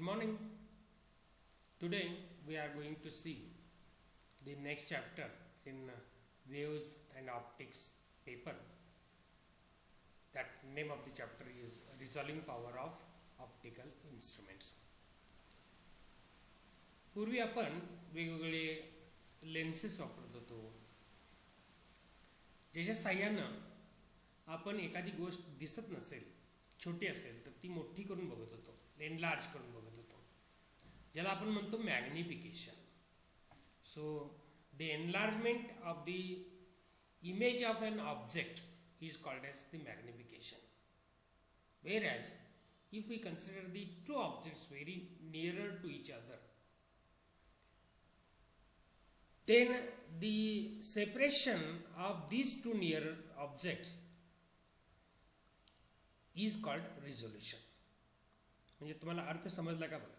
morning. Today we are going to see the next chapter in waves and optics paper. That name of the chapter is Resolving Power of Optical Instruments. पूर्वी आपण वेगवेगळे lenses वापरत होतो, ज्याच्या साहाय्यानं आपण एखादी गोष्ट दिसत नसेल, छोटी असेल तर ती मोठी करून बघत होतो, एनलार्ज करून बघत होतो, ज्याला आपण म्हणतो magnification. So the enlargement of the image of an object is called as the magnification. Whereas if we consider the two objects very nearer to each other, then the separation of these two near objects is called resolution. म्हणजे तुम्हाला अर्थ समजला का बघा.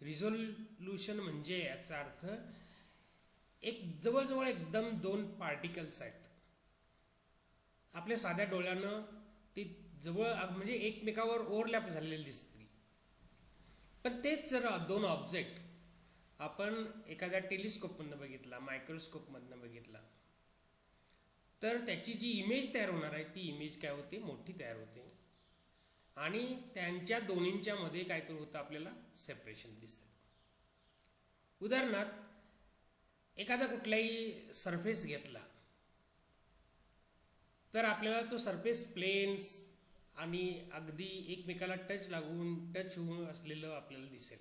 Resolution म्हणजे याचा अर्थ एक जवळजवळ एकदम दोन पार्टिकल्स आहेत, आपल्या साध्या डोळ्यानं ती जवळ म्हणजे एकमेकावर ओव्हरलॅप झालेली दिसते, पण तेच जर दोन ऑब्जेक्ट आपण एखाद्या टेलिस्कोपमधनं बघितला, मायक्रोस्कोपमधनं बघितला, तर त्याची जी इमेज तयार होणार आहे ती इमेज काय होते, मोठी तयार होते आणि त्यांच्या दोन्हींच्या मध्ये काहीतरी होतं, आपल्याला सेपरेशन दिसेल. उदाहरणार्थ एखादा कुठलाही सरफेस घेतला तर आपल्याला तो सरफेस प्लेन्स आणि अगदी एकमेकाला टच होऊन असलेलं आपल्याला दिसेल.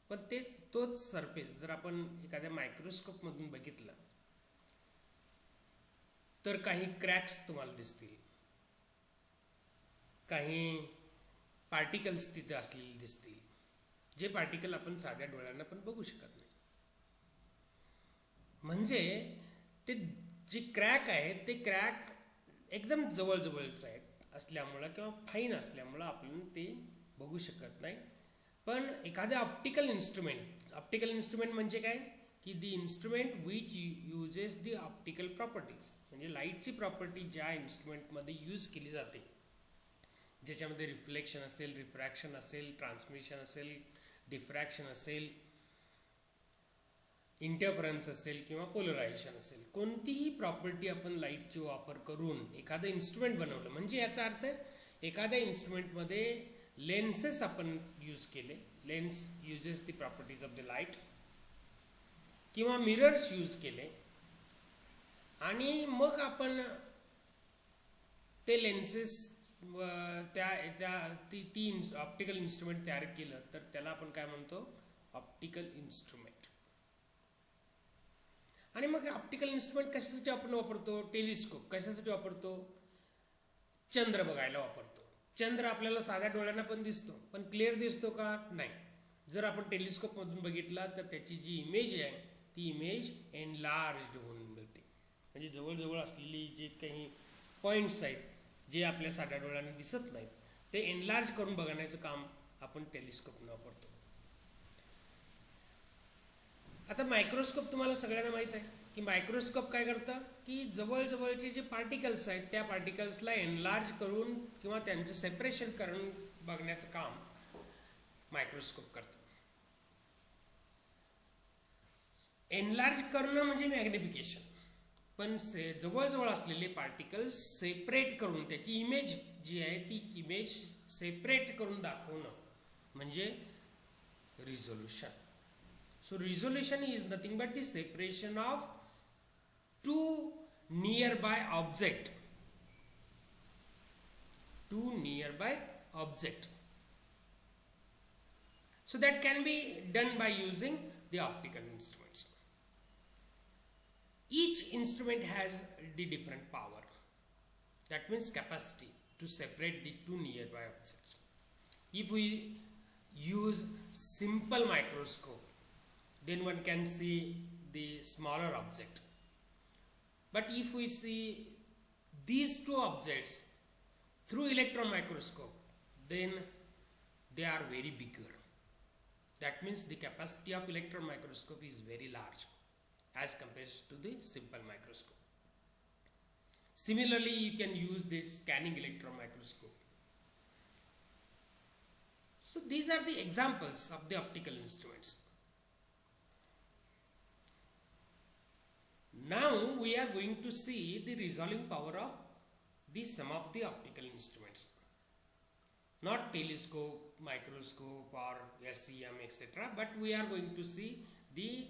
पण तोच सरफेस जर आपण एखाद्या मायक्रोस्कोपमधून बघितला तर काही क्रॅक्स तुम्हाला दिसतील, काही पार्टिकल्स तिथे असलेले दिसतील, जे पार्टिकल आपण साध्या डोळ्यांना पण बघू शकत नाही. म्हणजे ते जे क्रॅक आहेत ते क्रॅक एकदम जवळजवळच आहेत असल्यामुळं किंवा फाईन असल्यामुळं आपण ते बघू शकत नाही. पण एखाद्या ऑप्टिकल इन्स्ट्रुमेंट म्हणजे काय की the instrument which uses the optical properties, म्हणजे लाईटची प्रॉपर्टी ज्या इन्स्ट्रुमेंटमध्ये यूज केली जाते, ज्याच्यामध्ये रिफ्लेक्शन असेल, रिफ्रॅक्शन असेल, ट्रान्समिशन असेल, डिफ्रॅक्शन असेल, इंटरफरन्स असेल किंवा पोलरायझेशन असेल, कोणतीही प्रॉपर्टी आपण लाईटची वापर करून एखादं इन्स्ट्रुमेंट बनवलं, म्हणजे याचा अर्थ एखाद्या इन्स्ट्रुमेंटमध्ये लेन्सेस आपण यूज केले, lens uses the properties of the light, किंवा मिरर्स यूज केले आणि मग आपण ते लेन्सेस ती ऑप्टिकल इन्स्ट्रुमेंट तयार केलं, तर त्याला आपण काय म्हणतो, ऑप्टिकल इन्स्ट्रुमेंट. आणि मग ऑप्टिकल इन्स्ट्रुमेंट कशासाठी आपण वापरतो, टेलिस्कोप कशासाठी वापरतो, चंद्र बघायला वापरतो. चंद्र आपल्याला साध्या डोळ्यांना पण दिसतो, पण क्लिअर दिसतो का, नाही. जर आपण टेलिस्कोपमधून बघितला तर त्याची जी इमेज आहे ती इमेज एनलार्ज्ड होऊन मिळते. म्हणजे जवळजवळ असलेली जे काही पॉईंट्स आहेत जे आपल्या साध्या डोळ्यांना दिसत नाहीत ते एनलार्ज करून बघण्याचं काम आपण टेलिस्कोपनं वापरतो. आता मायक्रोस्कोप तुम्हाला सगळ्यांना माहीत आहे की मायक्रोस्कोप काय करतं की जवळजवळचे जे पार्टिकल्स आहेत त्या पार्टिकल्सला एनलार्ज करून किंवा त्यांचं सेपरेशन करून बघण्याचं काम मायक्रोस्कोप करतं. एनलार्ज करणं म्हणजे मॅग्निफिकेशन, पण जवळजवळ असलेले पार्टिकल्स सेपरेट करून त्याची इमेज जी आहे ती इमेज सेपरेट करून दाखवणं म्हणजे resolution. So resolution is nothing but the separation of two nearby object. So that can be done by using the optical instruments. Each instrument has the different power. That means capacity to separate the two nearby objects. If we use simple microscope, then one can see the smaller object. But if we see these two objects through electron microscope, then they are very bigger. That means the capacity of electron microscope is very large as compared to the simple microscope. Similarly, you can use the scanning electron microscope. So these are the examples of the optical instruments. Now we are going to see the resolving power of some of the optical instruments. Not telescope, microscope or SEM etc. But we are going to see the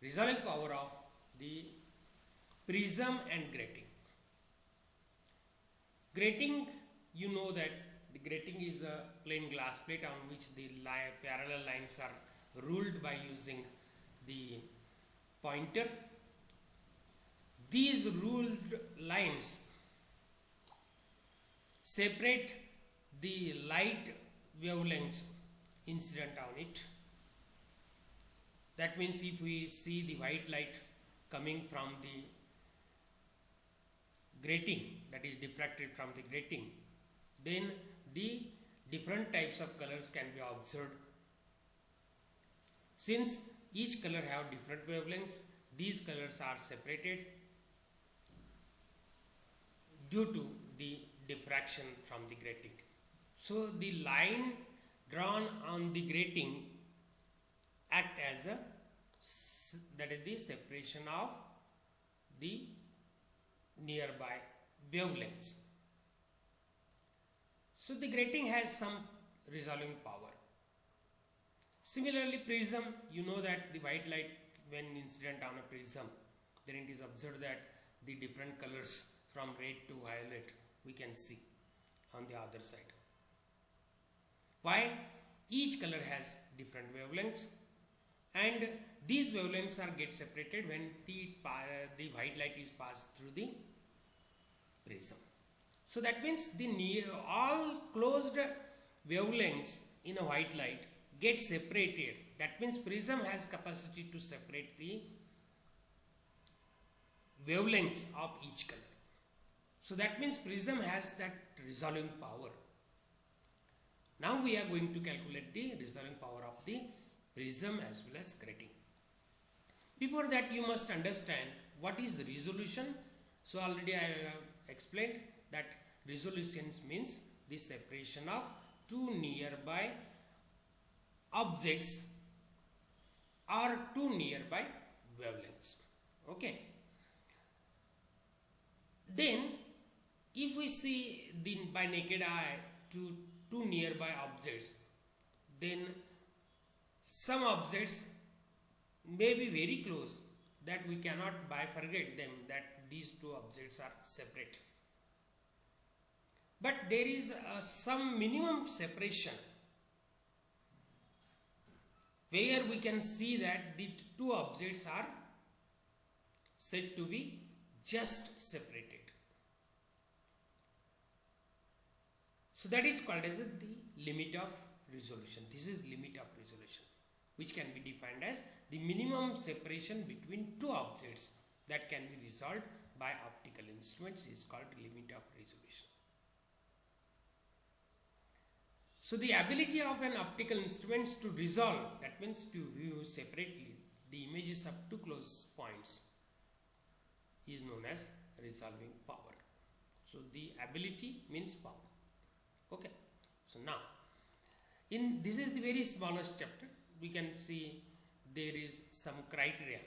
resolving power of the prism and grating. Grating, you know that the grating is a plain glass plate on which the parallel lines are ruled by using the pointer. These ruled lines separate the light wavelengths incident on it. That means if we see the white light coming from the grating, that is diffracted from the grating, then the different types of colors can be observed. Since each color have different wavelengths, these colors are separated due to the diffraction from the grating. So the line drawn on the grating act as that is the separation of the nearby wavelengths. So the grating has some resolving power. Similarly, prism, you know that the white light when incident on a prism, then it is observed that the different colors from red to violet we can see on the other side. Why? Each color has different wavelengths, and these wavelengths are get separated when the white light is passed through the prism. So that means all closed wavelengths in a white light get separated. That means prism has capacity to separate the wavelengths of each color. So that means prism has that resolving power. Now we are going to calculate the resolving power of the prism as well as grating. Before that, you must understand what is resolution. So already I have explained that resolution means the separation of two nearby objects or two nearby wavelengths. Okay. Then if we see by naked eye two nearby objects, then some objects may be very close that we cannot bifurcate them, that these two objects are separate. But there is some minimum separation where we can see that the two objects are said to be just separated. So that is called as the limit of resolution. This is limit of resolution, which can be defined as the minimum separation between two objects that can be resolved by optical instruments is called limit of resolution. So the ability of an optical instrument to resolve, that means to view separately the images of two close points, is known as resolving power. So the ability means power. Okay. So now, this is the very smallest chapter. We can see there is some criteria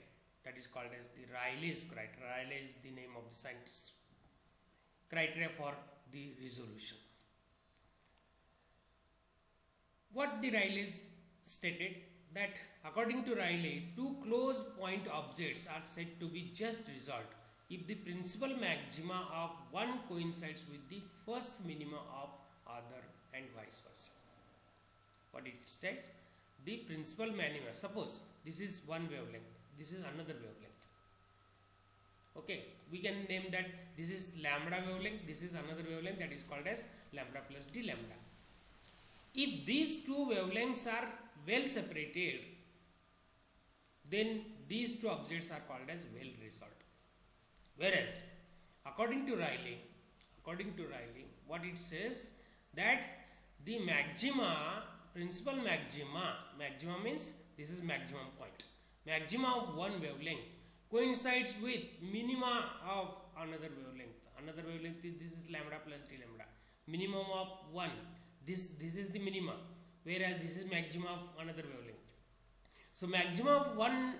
that is called as the Rayleigh's criteria. Rayleigh is the name of the scientist. Criteria for the resolution. What the Rayleigh stated, that according to Rayleigh, two close point objects are said to be just resolved if the principal maxima of one coincides with the first minima of other and vice versa. What it states? The principal minima, suppose this is one wavelength, this is another wavelength. Okay, we can name that this is lambda wavelength, this is another wavelength, that is called as lambda plus d lambda. If these two wavelengths are well separated, then these two objects are called as well resolved. Whereas according to Rayleigh, what it says, that the maxima, principal maxima means this is maximum point, maxima of one wavelength coincides with minima of another wavelength, this is lambda plus d lambda, minimum of one, this is the minima, whereas this is maximum of another wavelength. So maximum of one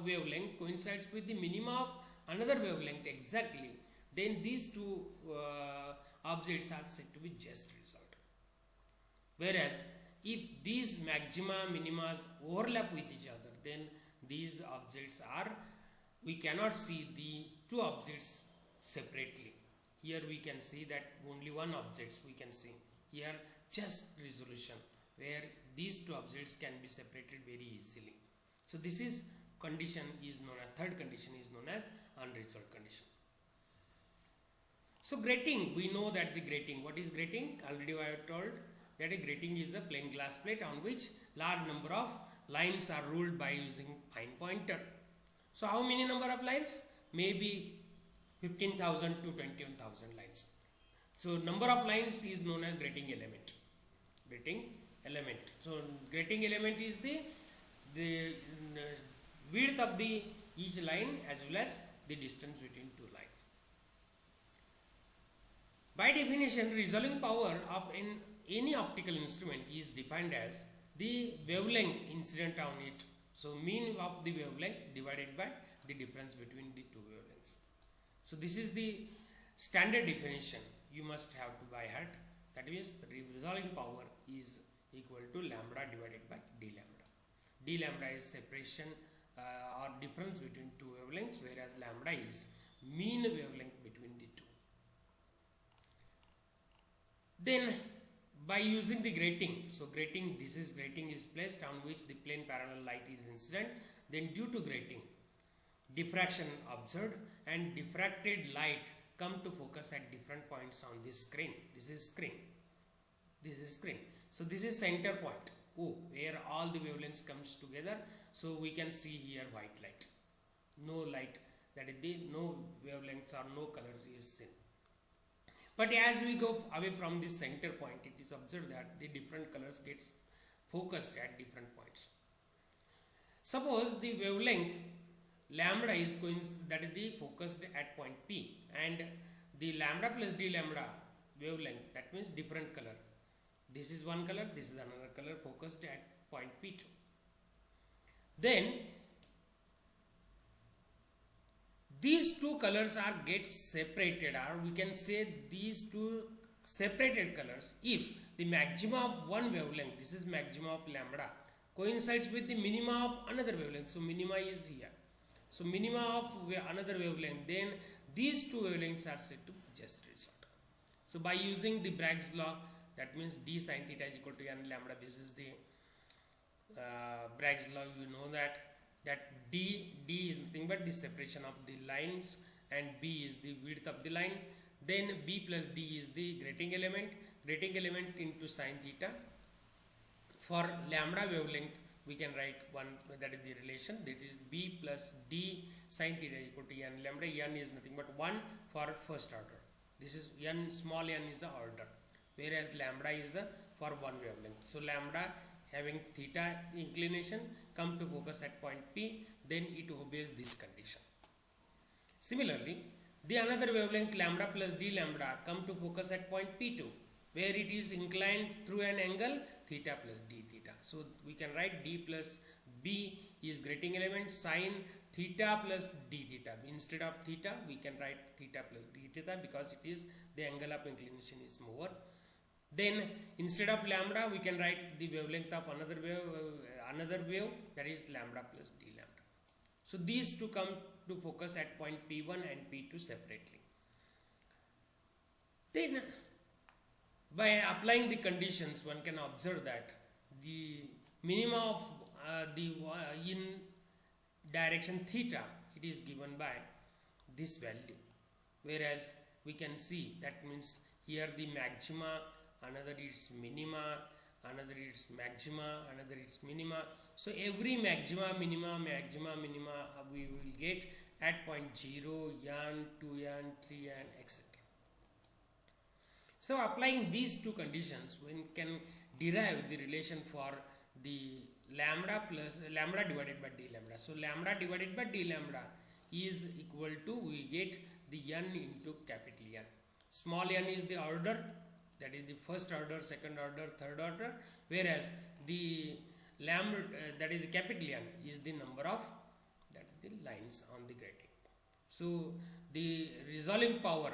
wavelength coincides with the minimum of another wavelength exactly, then these two objects are said to be just result. Whereas if these maxima minimas overlap with each other, then these objects are, we cannot see the two objects separately. Here we can see that only one objects we can see. Here just resolution, where these two objects can be separated very easily. So this is condition is known as, third condition is known as unresolved condition. So grating, we know that the grating, what is grating? Already I have told that a grating is a plain glass plate on which large number of lines are ruled by using fine pointer. So how many number of lines? Maybe 15,000 to 21,000 lines. So number of lines is known as grating element. Grating element. So grating element is the width of the each line as well as the distance between two lines. By definition, resolving power of any optical instrument is defined as the wavelength incident on it. So mean of the wavelength divided by the difference between the two wavelengths. So this is the standard definition you must have to by heart. That means the resolving power is equal to lambda divided by d lambda. D lambda is separation or difference between two wavelengths, whereas lambda is mean wavelength between the two. Then by using the grating, so grating, this is grating is placed on which the plane parallel light is incident. Then due to grating, diffraction observed and diffracted light come to focus at different points on this screen. This is screen. This is screen. So this is center point O, where all the wavelengths comes together. So we can see here white light. No light, that is the no wavelengths or no colors is seen. But as we go away from this center point, it is observed that the different colors gets focused at different points. Suppose the wavelength lambda is that is the focused at point P, and the lambda plus d lambda wavelength, that means different color. This is one color, this is another color focused at point P2. Then these two colors are get separated, or we can say these two separated colors if the maxima of one wavelength, this is maxima of lambda, coincides with the minima of another wavelength. So minima is here. So minima of another wavelength, then these two wavelengths are said to just result. So by using the Bragg's law, that means d sin theta is equal to n lambda. This is the Bragg's law. You know that d is nothing but the separation of the lines, and b is the width of the line. Then b plus d is the grating element. Grating element into sin theta. For lambda wavelength, we can write one, that is the relation, that is b plus d sin theta is equal to n lambda. N is nothing but 1 for first order. This is n, small n is the order, whereas lambda is for one wavelength. So lambda having theta inclination come to focus at point P, then it obeys this condition. Similarly, the another wavelength lambda plus d lambda come to focus at point P2, where it is inclined through an angle theta plus d theta. So we can write d plus b is grating element sin theta plus d theta. Instead of theta, we can write theta plus d theta because it is the angle of inclination is more. Then instead of lambda, we can write the wavelength of another wave, that is lambda plus d lambda. So these two come to focus at point P1 and P2 separately. Then by applying the conditions, one can observe that the minima of in direction theta, it is given by this value, whereas we can see that means here the maxima, another its minima, another its maxima, another its minima. So every maxima, minima we will get at point 0, n, 2n, 3n, etc. So applying these two conditions, one can derive the relation for the lambda divided by d lambda. So lambda divided by d lambda is equal to, we get the n into capital N. Small n is the order, that is the first order, second order, third order, whereas the lambda that is the capital N is the number of that is the lines on the grating. So the resolving power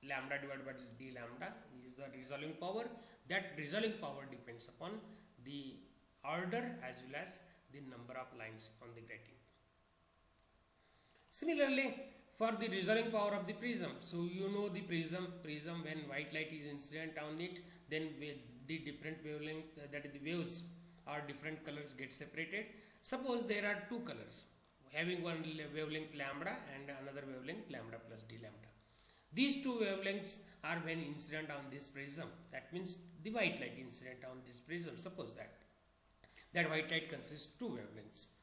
lambda divided by d lambda is the resolving power. That resolving power depends upon the order as well as the number of lines on the grating. Similarly, for the resolving power of the prism, so you know the prism when white light is incident on it, then the different wavelength that is the waves or different colors get separated. Suppose there are two colors having one wavelength lambda and another wavelength lambda plus d lambda. These two wavelengths are when incident on this prism. That means the white light incident on this prism. Suppose that white light consists two wavelengths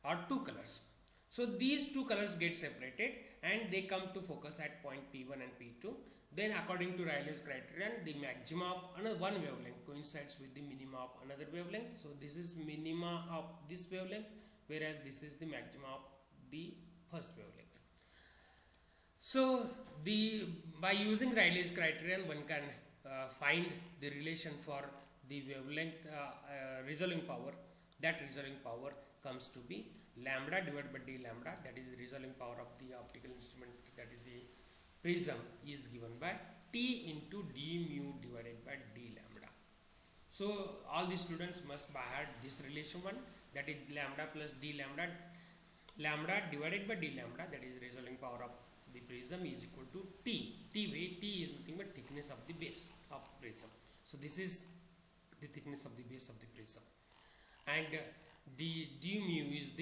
or two colors. So these two colors get separated and they come to focus at point P1 and P2. Then according to Rayleigh's criterion, the maxima of another one wavelength coincides with the minima of another wavelength. So this is minima of this wavelength, whereas this is the maxima of the first wavelength. So by using Rayleigh's criterion, one can find the relation for the wavelength resolving power. That resolving power comes to be lambda divided by d lambda, that is the resolving power of the optical instrument, that is the prism, is given by T into d mu divided by d lambda. So all the students must by heart this relation one, that is lambda plus d lambda, lambda divided by d lambda, that is resolving power of the prism, is equal to T. T is nothing but thickness of the base of prism. So this is the thickness of the base of the prism, and the d mu is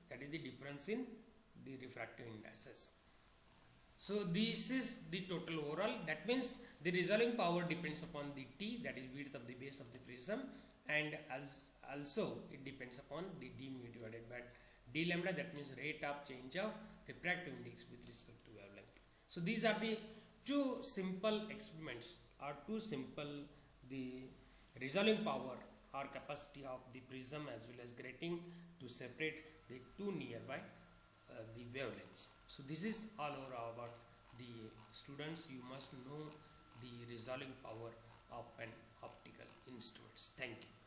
that is the difference in the refractive indices. So this is the total overall. That means the resolving power depends upon the T, that is width of the base of the prism, and also it depends upon the d mu divided by d lambda, that means rate of change of refractive index with respect to wavelength. So these are the two simple experiments, or two simple the resolving power or capacity of the prism as well as grating to separate the two nearby the wavelengths. So this is all over about the students. You must know the resolving power of an optical instruments. Thank you.